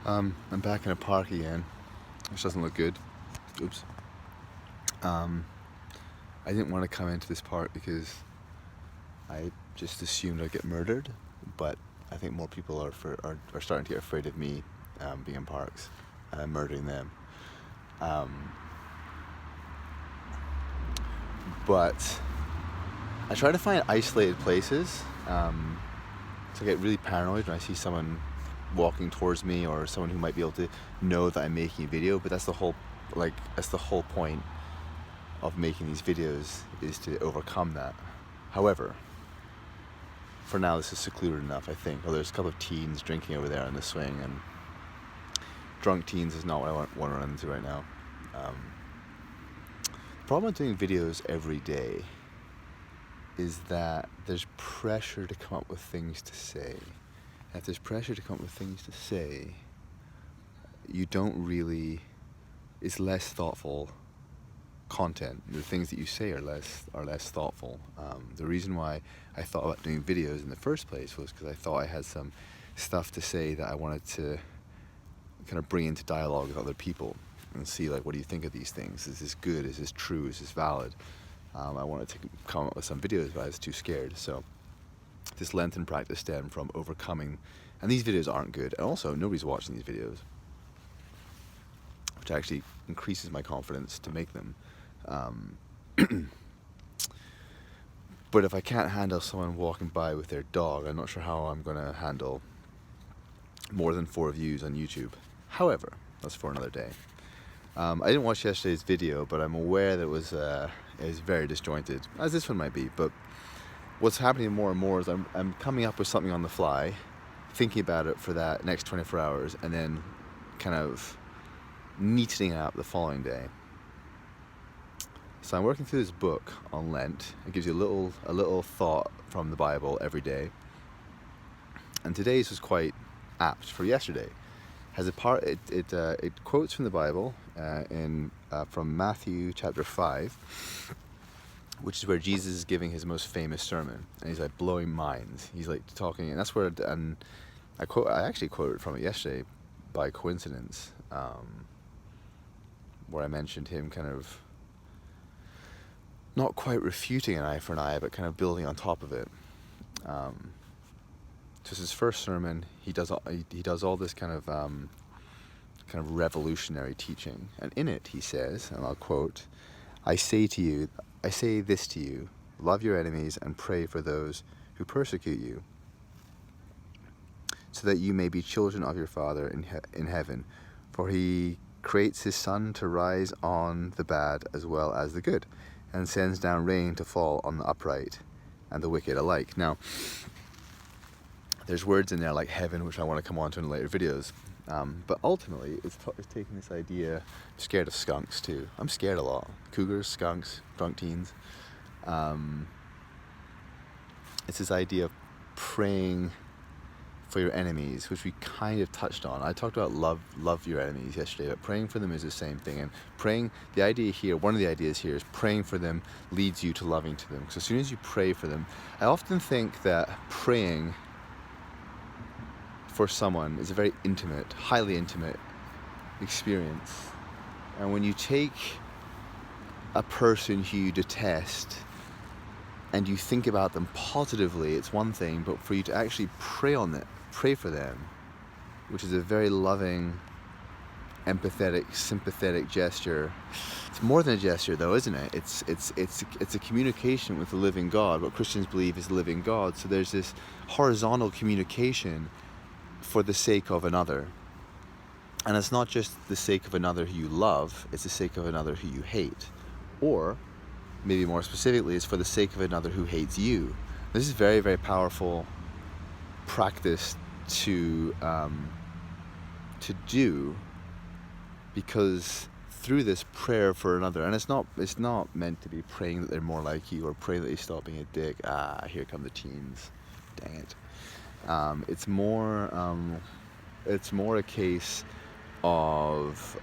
I'm back in a park again, which doesn't look good. Oops. I didn't want to come into this park because I just assumed I'd get murdered, but I think more people are starting to get afraid of me being in parks, murdering them. But I try to find isolated places. So I get really paranoid when I see someone walking towards me or someone who might be able to know that I'm making a video, but that's the whole point of making these videos, is to overcome that. However, for now this is secluded enough, I think. Well, there's a couple of teens drinking over there on the swing, and drunk teens is not what I want to run into right now. The problem with doing videos every day is that there's pressure to come up with things to say. And if there's pressure to come up with things to say, it's less thoughtful content. The things that you say are less thoughtful. The reason why I thought about doing videos in the first place was because I thought I had some stuff to say that I wanted to kind of bring into dialogue with other people and see, like, what do you think of these things? Is this good? Is this true? Is this valid? I wanted to come up with some videos, but I was too scared. So this Lenten practice stemmed from overcoming, and these videos aren't good, and also nobody's watching these videos, which actually increases my confidence to make them. But if I can't handle someone walking by with their dog, I'm not sure how I'm going to handle more than 4 views on YouTube. However, that's for another day. I didn't watch yesterday's video, but I'm aware that it was very disjointed, as this one might be. But what's happening more and more is I'm coming up with something on the fly, thinking about it for that next 24 hours, and then kind of neatening it up the following day. So I'm working through this book on Lent. It gives you a little thought from the Bible every day. And today's was quite apt for yesterday. It quotes from the Bible from Matthew chapter 5, which is where Jesus is giving his most famous sermon, and he's like blowing minds. He's like talking, and that's where I actually quoted from it yesterday by coincidence, where I mentioned him kind of not quite refuting an eye for an eye, but kind of building on top of it. Just his first sermon, he does all this kind of revolutionary teaching, and in it he says, and I'll quote, I say this to you, love your enemies and pray for those who persecute you, so that you may be children of your Father in heaven, for he creates his sun to rise on the bad as well as the good, and sends down rain to fall on the upright and the wicked alike. Now, there's words in there like heaven, which I want to come on to in later videos. But ultimately, it's taking this idea. I'm scared of skunks too. I'm scared a lot. Cougars, skunks, drunk teens. It's this idea of praying for your enemies, which we kind of touched on. I talked about love your enemies yesterday, but praying for them is the same thing. And praying, one of the ideas here is praying for them leads you to loving to them. Because as soon as you pray for them, I often think that praying for someone is a very intimate, highly intimate experience. And when you take a person who you detest and you think about them positively, it's one thing, but for you to actually pray for them, which is a very loving, empathetic, sympathetic gesture. It's more than a gesture though, isn't it? It's a communication with the living God, what Christians believe is the living God. So there's this horizontal communication for the sake of another. And it's not just the sake of another who you love, it's the sake of another who you hate. Or, maybe more specifically, it's for the sake of another who hates you. This is very, very powerful practice to do, because through this prayer for another, and it's not meant to be praying that they're more like you or pray that they stop being a dick. Here come the teens. Dang it. It's more a case of